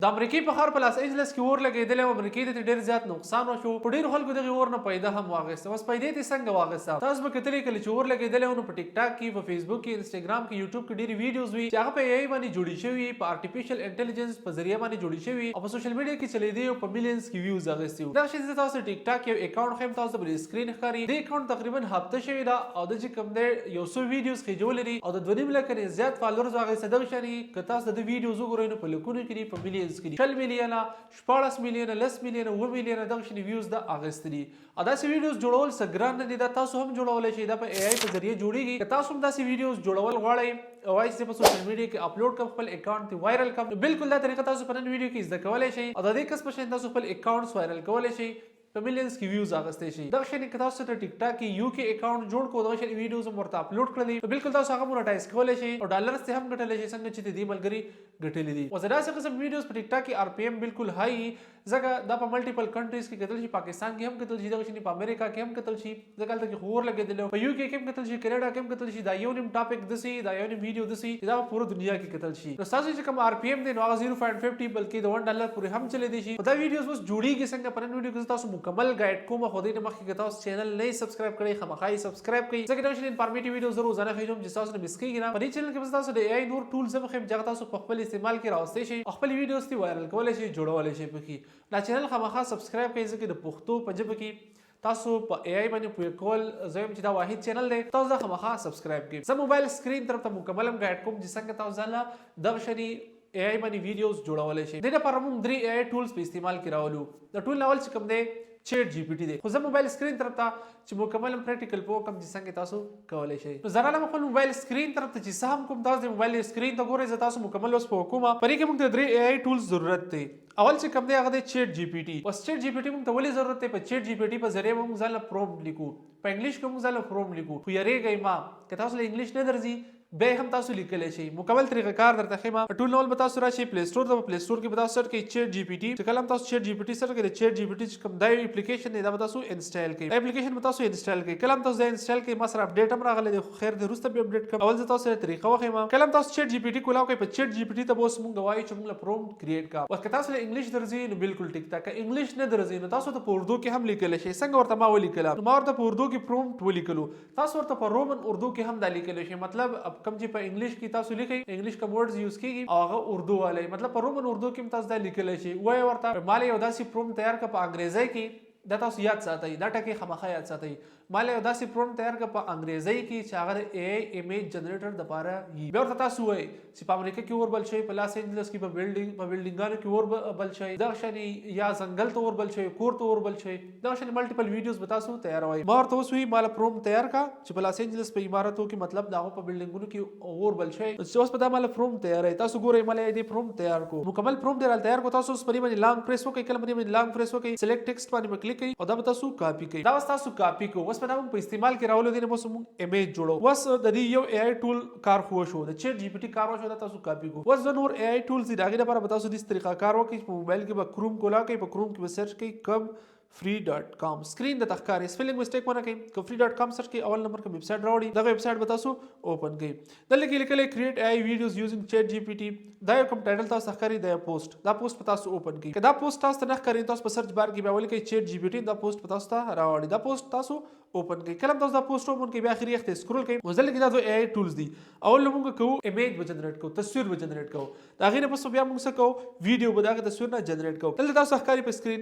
د امریکای په ښار په لاس انجلس کې اور لګېدلی او امریکای ته ډېر زیات نقصان وشو. په ډېرو خلکو دغې اور نه پیدا هم واخیسته. اوس پیدې ته څنګه واخیسته؟ تاسو به کتلې کله چې اور لګېدلی و نو په ټیک ټاک کې، په فیسبوک کې، انسټاګرام کې، یوټیوب کې ډېرې ویډیوز وي چې هغه په AI باندې جوړې شوي، په آرټیفیشل انټیلیجنس په ذریعه باندې جوړې شوي او په سوشل میډیا کې چلېدې او په میلیونز کې ویوز اخیستي وو. دغه شی زه تاسو ټیک ټاک یو اکاونټ ښیم، تاسو بل سکرین ښکاري. دې اکاونټ تقریبا هفته شوې ده او د چې کوم دی یو څو ویډیوز خېجولې دي او د 2.5 لکه نه زیات فالوورز اخیسته. دغه شی که تاسو د ویډیوز وګورئ نو په لکونو کې دي، په میلیونز کې دي. 40 میلیونه، 14 میلیونه، 10 میلیونه، 9 میلیونه دغه شی ویوز د اخیستي دي. او داسې ویډیوز جوړول څه ګران نه دي، دا تاسو هم جوړولی شئ. دا په AI په ذریعه جوړیږي. که تاسو هم داسې ویډیوز جوړول غواړئ او وایس په سوشل میډیا کې اپلوډ کړم، خپل اکاونټ ته وایرل کړم، بالکل دا طریقه تاسو په نن ویډیو کې زده کولی شئ او د دې کس په شان تاسو خپل اکاونټ وایرل کولی شئ، په میلیونز کې ویوز اخیستی شي. دغه شی که تاسو ته ټیک ټاک کې یو کې اکاونټ جوړ کړو، دغه شی ویډیوز هم ورته اپلوډ کړلې، بالکل تاسو هغه مونیټایز کولی شئ او ډالرز ته هم ګټلی شئ څنګه چې د دې ملګري ګټلي دي. اوس داسې قسم ویډیوز په ټیک ټاک کې RPM بالکل هاي، ځکه دا په ملټیپل کنټریز کې کتل شي، پاکستان کې هم کتل شي، دغه شی په امریکا کې هم کتل شي، ځکه هلته کې خو اور لګېدلی، په UK کې هم کتل شي، کینیډا کې هم کتل شي. دا یو نیم ټاپک داسې، دا یو نیم ویډیو داسې، دا په پوره دنیا کې کتل شي. نو ستاسو چې کوم RPM دی نو هغه 0.50 بلکې د $1 پورې هم چلیدی شي. دا ویډیوز اوس جوړیږي څنګه، په نن ویډیو کې تاسو مکمل ګایډ کوم. خو دې نه مخکې که تاسو چینل نه سبسکرایب کړئ، خامخا یې سبسکرایب کړئ، ځکه دا شی انفارمیټیو ویډیوز زه روزانه خېږم چې تاسو نه مس کېږي نه. په دې چینل کې به تاسو د AI نور ټولز هم ښیم چې هغه تاسو په خپل استعمال کې راوستی شئ او خپل ویډیوز ته وایرل کولی شئ، جوړولی شئ پکې. دا چینل خامخا سبسکرایب کړئ ځکه د پښتو په ژبه کې تاسو په AI باندې پوهه کول زه یم چې دا واحد چینل دی، تاسو دا خامخا سبسکرایب کړئ. زه موبایل سکرین طرف ته مکمل هم ګایډ کوم چې څنګه تاسو ځان دغه شی AI باندې ویډیوز جوړولی شئ. دې لپاره موږ 3 AI ټولز په استعمال کې راولو. د ټول اول چې کوم دی ChatGPT دی، خو زه موبایل سکرین طرف ته چې مکمل پریکټیکل پوه کوم چې څنګه تاسو کولی شئ. نو زه راغلم خپل موبایل سکرین طرف ته چې څه هم کوم تاسو د موبایل سکرین ته ګورئ، زه تاسو مکمل اوس پوه کوم. په دې کې موږ ته 3 AI ټولز ضرورت دی. اول چې کوم دی هغه دی ChatGPT. اوس ChatGPT موږ ته ولې ضرورت دی؟ په ChatGPT په ذریعه موږ ځان له پرومپټ لیکو، په انګلیش کې موږ ځان له پرومپټ لیکو. خو یریږئ ما که تاسو له انګلیش نه درځي بیا هم تاسو لیکلی شئ. مکمل طریقه کار درته ښیم. ټول نول به تاسو راشئ پلی سټور ته، په پلی سټور کې به تاسو سرچ کړئ ChatGPT. چې کله هم تاسو ChatGPT سرچ کړئ، ChatGPT چې کوم دا یو اپلیکیشن دی دا به تاسو انسټال کړئ. دا اپلیکیشن به تاسو انسټال کړئ. کله هم تاسو دا انسټال کړئ، ما سره اپډیټ هم راغلی دی، خو خیر دی وروسته بیا اپډیټ کوم. اول زه تاسو سره طریقه وښیم. کله هم تاسو ChatGPT کولاو کړئ، په ChatGPT ته به اوس موږ وایو چې موږ له پرومپټ کریټ کا. اوس که تاسو له انګلیش درځي نو بالکل ټیک ټاک، که انګلیش نه درځي نو تاسو ته په اردو کې هم لیکلی شئ. څنګه ورته ما ولیکله؟ نو ما ورته په اردو کې پرومپټ ولیکلو، تاسو ورته په رومن اردو کې هم دا لیکلی شئ. مطلب کوم چې په انګلیش کې تاسو لیکئ، انګلیش کوم ورډز یوز کیږي او هغه اردو والی، مطلب په رومن اردو کې هم تاسو دا لیکلی شئ. وایي ورته مال یو داسې پرومپټ تیار کړه په انګریزۍ کې، دا تاسو یاد ساتئ، دا ټکي خامخا یاد ساتئ. مال یو داسې پرومپټ تیار کړه په انګریزۍ کې چې هغه د AI ایمیج جنریټر دپاره وي. بیا ورته تاسو وایئ چې په امریکا کې اور بل شئ، په لاس انجلس کې په بلډینګانو کې اور بل شئ، دغه شانې یا ځنګل ته اور بل شئ، کور ته اور بل شئ، دغه شانې ملټیپل ویډیوز به تاسو تیاروئ. ما ورته اوس وایي ماله پرومپټ تیار کړه چې په لاس انجلس په عمارتو کې، مطلب د هغو په بلډینګونو کې اور بل شئ. اوس په دا ماله پرومپټ تیاروئ. تاسو ګورئ ماله یې دې پرومپټ تیار کړو، مکمل پرومپټ یې تیار کړو. تاسو اوس په دې باندې لانګ پریس وکړئ، کله په دې باندې لانګ پریس وکړئ، سلیکټ ټیکسټ باندې به کلیک کړئ او دا به تاسو کاپي کړئ. دا اوس تاسو کاپي کړو. اوس په دا موږ په استعمال کې راولو، دې نه اوس موږ ایمیج جوړو. اوس د دې یو AI ټول کار خو وشو، د ChatGPT کار وشو، دا تاسو کاپي کړو. اوس د نور AI ټولز دي، د هغې لپاره به تاسو داسې طریقه کار وکړئ چې په موبایل کې به کروم کولاو کړئ، په کروم کې به سرچ کړئ free.com. سکرین د تخکاری سپیلینګ مسټیک ونه کوي، که free.com سرچ کړئ اول نمبر کې ویب سایټ راوړي، دغه ویب سایټ به تاسو اوپن کړئ. دلته کې لیکلی create AI videos using ChatGPT. دا یو کوم ټایټل تاسو ښکاري، دا یو پوسټ، دا پوسټ په تاسو اوپن کړئ. که دا پوسټ تاسو ته نه ښکاري تاسو په سرچ بار کې بیا ولیکئ ChatGPT، دا پوسټ په تاسو ته راوړي. دا پوسټ تاسو اوپن کړئ. کله هم تاسو دا پوسټ اوپن کړئ بیا اخري وخت ته سکرول کړئ. اوس دلته کې دا دوه AI ټولز دي. اول نو موږ کوو ایمیج به جنریټ کوو، تصویر به جنریټ کوو. د هغې نه پس بیا موږ څه کوو، ویډیو به د هغې تصویر نه جنریټ کوو. دلته تاسو ښکاري په سکرین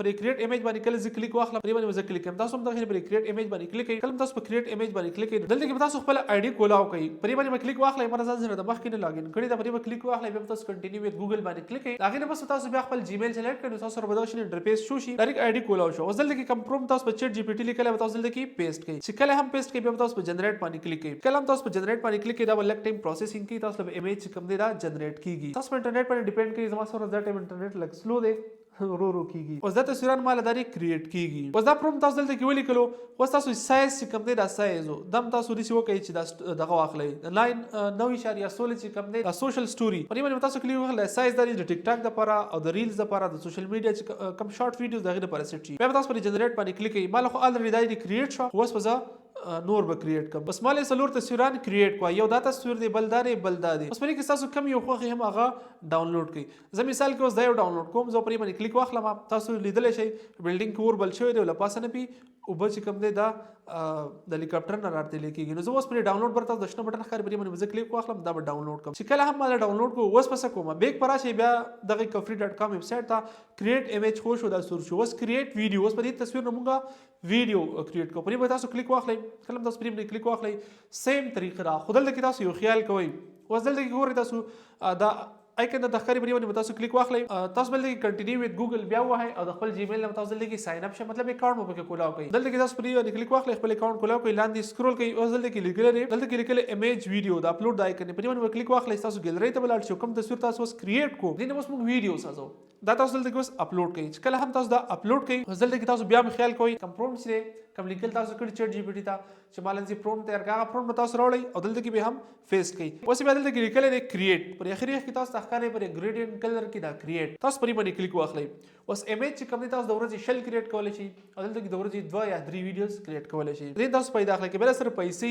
پر کریټ ایمیج باندې کله زه کلیک واخلم، پرې باندې زه کلیک کوم، تاسو هم دغه پر کریټ ایمیج باندې کلیک کړئ. کله تاسو په کریټ ایمیج باندې کلیک کړئ، دلته کې تاسو خپل آی ډي کولاو کړئ، پرې باندې کلیک واخلئ. مر ځان سره د مخکې نه لاګین کړی دا، پرې کلیک واخلئ، بیا تاسو کنټینیو وذ ګوګل باندې کلیک کړئ. هغې نه پس تاسو بیا خپل جیمیل سلیکټ کړئ، تاسو سره به دغه شی انټرفیس شو شي، ډایرکټ آی ډي کولاو شو. اوس دلته کې کوم پرومپټ تاسو په ChatGPT لیکلی به تاسو دلته کې پیسټ کړئ. چې کله هم پیسټ کړئ بیا تاسو په جنریټ باندې کلیک کړئ. کله هم تاسو په جنریټ باندې کلیک کړئ، دا به لږ ټایم پروسیسینګ کوي، تاسو به ایمیج چې کوم دی دا جنریټ کیږي. تاسو په انټرنیټ باندې ډیپینډ کوي، زما سره دا ټایم انټرنیټ لږ سلو دی، ورو کیږي. اوس دا تصویران مال داري کریټ کیږي. اوس دا پرومپټ تاسو دلته کې ولیکلو. اوس تاسو سایز چې کوم دی دا سایز دم تاسو دې وکړئ چې دا دغه واخلئ 9.16 چې کوم دی دا سوشل سټوري، په دې باندې تاسو کلیک وکړئ. سایز د ټیک ټاک لپاره او د ریلز لپاره، د سوشل میډیا چې کوم شارټ ویډیوز دغه لپاره سیټ شي. بیا تاسو پر جنریټ باندې کلیک کړئ. مال خو الریډي دا کریټ شو. اوس په نور به کریټ کوم. بس مالې څلور تصویران کریټ کوه، یو دا تصویر دی، بل دا دی، بل دا دی. اوس په دې کې تاسو کم یو خوښ هم هغه ډاونلوډ کړئ. زه مثال کې اوس دا یو ډاونلوډ کوم، زه پرې باندې کلیک واخلم. تاسو لیدلی شئ بلډینګ کې اور بل شوی دی، له پاسه نه پی اوبه چې کوم دی دا د هلیکاپټر نه راټیلی کېږي. نو زه اوس پرې ډاونلوډ پر تاسو د شنه بټن ښکاري، پرې باندې زه کلیک واخلم، دا به ډاونلوډ کړم. چې کله هم ما دا ډاونلوډ کړو اوس پسه کوم بیک پر راشئ، بیا دغه kafri.com ویب سایټ ته کریټ ایمیج خو شو دا سورس شو. اوس کریټ ویډیو، اوس په دې تصویر نه مونږه ویډیو کریټ کوو. پرې به تاسو کلیک واخلئ، کله تاسو پرې باندې کلیک واخلئ سیم طریقه را. خو دلته کې تاسو یو خیال کوئ، اوس دلته کې ګورئ تاسو دا آیکن د ښکاري پرې باندې تاسو کلیک واخلئ. تاسو بل کې کنټینیو وذ ګوګل بیا ووهئ او د خپل جیمیل نه تاسو دلته کې ساين اپ شه، مطلب اکاونټ مو پکې کولاو کړئ. دلته کې تاسو پرې باندې کلیک واخلئ، خپل اکاونټ کولاو کړئ، لاندې سکرول کړئ. اوس دلته کې لیکل دی، دلته کې لیکل ایمیج ویډیو د اپلوډ د آیکن پرې باندې کلیک واخلئ. تاسو ګیلری ته ولاړ شئ، کوم تصویر تاسو اوس کریټ کو دینه اوس موږ ویډیو سازو، دا تاسو دلته کې اوس اپلوډ کړئ. کله هم تاسو دا اپلوډ کړئ، اوس دلته کې تاسو بیا خیال کوئ کوم پرومپټ چې کوم لیکل تاسو کړی چیټ جی پی ټی ته چې مالن سي پرومپټ تیار کړه، پرومپټ تاسو راوړئ او دلته کې به هم پیسټ کړئ. اوس بیا دلته کې لیکل دی کریټ، پر اخري کې تاسو ښکاري پر ګریډینټ کلر کې دا کریټ، تاسو پرې باندې کلیک واخلئ. اوس ایمیج چې کوم دی تاسو د ورځې شل کریټ کولای شئ او دلته کې د ورځې 2 یا 3 ویډیوز کریټ کولای شئ. دې تاسو پیدا اخلئ کې بل سره پیسې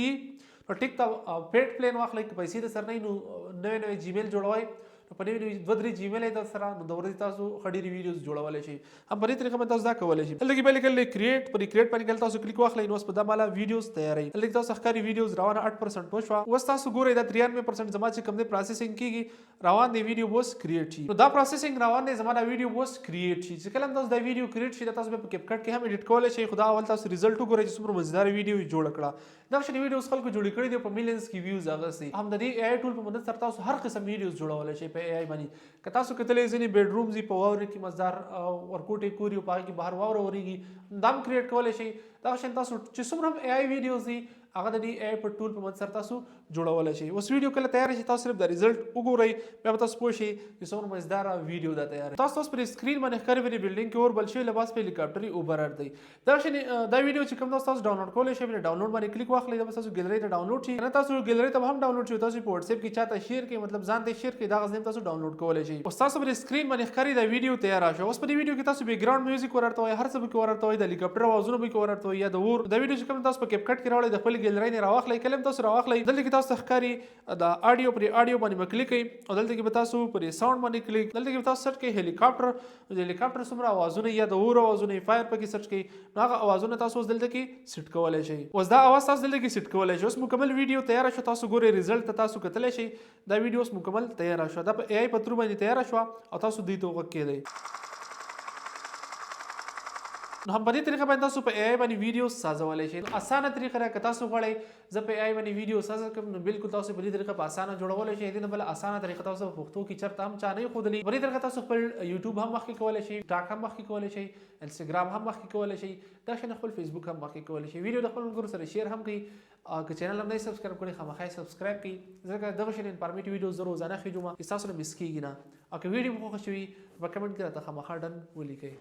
نو ټیک تا پیټ پلان واخلئ، کې پیسې د سر نه نو نوې جیمیل جوړوي، نو په دې 2-3 جیمیل د سره نو د ورځې تاسو خډيري ویډیوز جوړولای شئ. هم په دې طریقه باندې تاسو دا کولای شئ. دلته کې به لیکل کریټ، پر کریټ باندې تاسو کلیک واخلئ، نو اوس په دا مالا ویډیوز تیارې. دلته تاسو ښکاري ویډیوز روانه 8% وشوه. اوس تاسو ګورئ دا 93% زما چې کوم دی پروسیسینګ کیږي روان دی ویډیو بوس کریټ شي. نو دا پروسیسینګ روان دی زما دا ویډیو بوس کریټ شي. چې کله تاسو دا ویډیو کریټ شي تاسو په کیپ کټ کې هم ایډیټ کولای شئ. خدا اول تاسو ریزلټ وګورئ چې څومره مزیدار ویډیو جوړ کړه. دا شنه ویډیوز خلکو جوړ کړي دي په میلیونز کې ویوز اغسي. هم د دې AI ټول په مدد سره تاسو هر قسم ویډیوز جوړولای شئ په AI باندې. که تاسو کتلې ځینې بیډروم زی په واوري کې مزدار ورکوټي کوری او پاګي بهر واور وريږي دام کریټ کولای شئ. دا شین تاسو چې څومره AI ویډیوز دي هغه د دې AI په ټول په مدد سره تاسو جوړولای شئ. اوس ویډیو کله تیار شي تاسو صرف د ریزلټ وګورئ، بیا تاسو پوه شئ چې څومره مزدار ویډیو دا تیار. تاسو اوس پر سکرین باندې ښکاري ویډیو بلډینګ کې اور بل شي لباس په هلیکاپټر اوبر دی. دا شین دا ویډیو چې کوم تاسو ډاونلوډ کولای شئ، ډاونلوډ باندې کلیک واخلئ، دا تاسو ګیلری ته ډاونلوډ شي. نه تاسو ګیلری ته هم ډاونلوډ شي، تاسو په واتس اپ کې چاته شیر کې مطلب ځان ته شیر کې دا غزنه تاسو ډاونلوډ کولای شئ. اوس تاسو پر سکرین باندې ښکاري دا ویډیو تیار شو. اوس په دې ویډیو کې تاسو بیک ګراوند میوزیک ورته وای، هر څه به ورته وای، د هلیکاپټر आवाजونه به ورته وای یا د اور. دا ویډیو چې کوم تاسو په کیپ کټ کې راوړئ، د خپل ګیلری نه راوخلئ، کلم تاسو راوخلئ. دلته کې تاسو ښکاري دا اډیو پر اډیو باندې کلیک کړئ او دلته کې به تاسو پر ساوند باندې کلیک، دلته کې تاسو سرچ کړئ هلیکاپټر، د هلیکاپټر څومره आवाजونه یا د اور आवाजونه فایر پکې سرچ کړئ، نو هغه आवाजونه تاسو دلته کې سیټ کولای شئ. اوس دا आवाज تاسو دلته کې سیټ کولای شئ. اوس مکمل ویډیو تیار شو، تاسو ګورئ ریزلټ ته تاسو کتلی شئ. دا ویډیو اوس مکمل تیار شو، دا په AI په تر باندې تیار شو او تاسو دې ته وګورئ کېدی. نو هم په دې طریقه باندې تاسو په AI باندې ویډیو سازولای شئ. اسانه طریقه را که تاسو غواړئ زه په AI باندې ویډیو سازم کوم، نو بالکل تاسو په دې طریقه په اسانه جوړولای شئ. دې نه بل اسانه طریقه تاسو په پښتو کې چرته هم چا نه خودلی. په دې طریقه تاسو خپل YouTube هم مخکې کولای شئ، ټاک هم مخکې کولای شئ، انستګرام هم مخکې کولای شئ، دا شنه خپل فیسبوک هم مخکې کولای شئ. ویډیو د خپل ملګرو سره شیر هم کړئ. که چینل هم نه سبسکرایب کړئ خامخا سبسکرایب کړئ، ځکه دغه شین انفارمیټیو ویډیوز زه روزانه خېجوم چې تاسو نه مس کیږي نه. او که ویډیو مو خوښ شوي په کمنټ کې راته خامخا ډن ولیکئ.